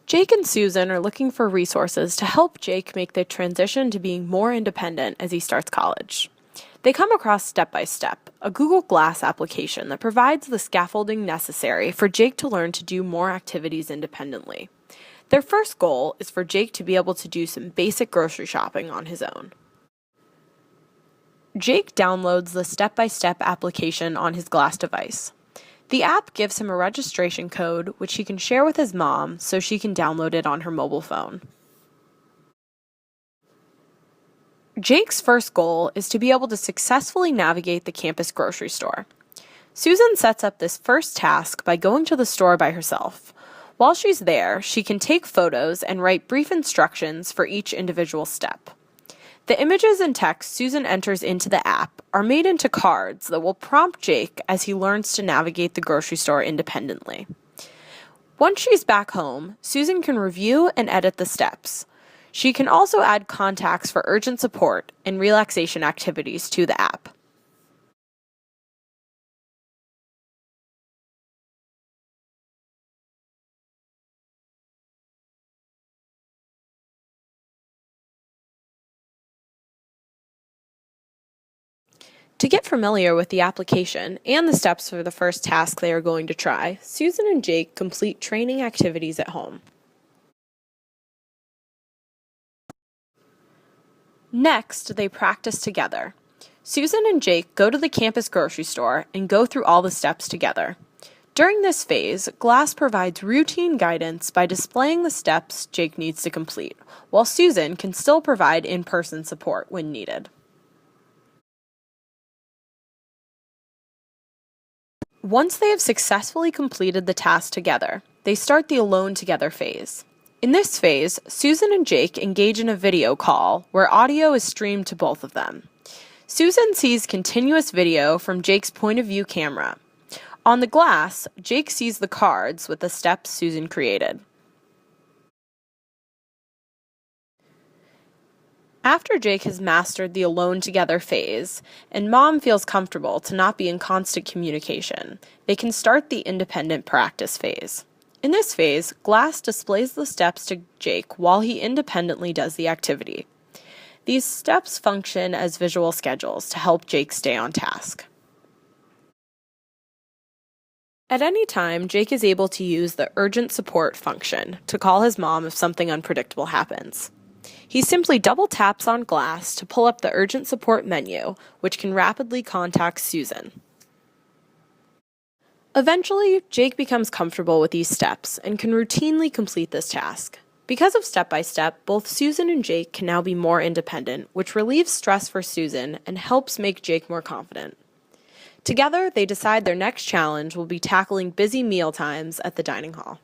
Jake and Susan are looking for resources to help Jake make the transition to being more independent as he starts college. They come across Step by Step, a Google Glass application that provides the scaffolding necessary for Jake to learn to do more activities independently. Their first goal is for Jake to be able to do some basic grocery shopping on his own. Jake downloads the Step by Step application on his Glass device. The app gives him a registration code which he can share with his mom so she can download it on her mobile phone. Jake's first goal is to be able to successfully navigate the campus grocery store. Susan sets up this first task by going to the store by herself. While she's there, she can take photos and write brief instructions for each individual step. The images and text Susan enters into the app are made into cards that will prompt Jake as he learns to navigate the grocery store independently. Once she's back home, Susan can review and edit the steps. She can also add contacts for urgent support and relaxation activities to the app. To get familiar with the application and the steps for the first task they are going to try, Susan and Jake complete training activities at home. Next, they practice together. Susan and Jake go to the campus grocery store and go through all the steps together. During this phase, Glass provides routine guidance by displaying the steps Jake needs to complete, while Susan can still provide in-person support when needed. Once they have successfully completed the task together, they start the alone together phase. In this phase, Susan and Jake engage in a video call where audio is streamed to both of them. Susan sees continuous video from Jake's point of view camera. On the Glass, Jake sees the cards with the steps Susan created. After Jake has mastered the alone together phase, and Mom feels comfortable to not be in constant communication, they can start the independent practice phase. In this phase, Glass displays the steps to Jake while he independently does the activity. These steps function as visual schedules to help Jake stay on task. At any time, Jake is able to use the urgent support function to call his mom if something unpredictable happens. He simply double taps on Glass to pull up the urgent support menu, which can rapidly contact Susan. Eventually, Jake becomes comfortable with these steps and can routinely complete this task. Because of Step by Step, both Susan and Jake can now be more independent, which relieves stress for Susan and helps make Jake more confident. Together, they decide their next challenge will be tackling busy meal times at the dining hall.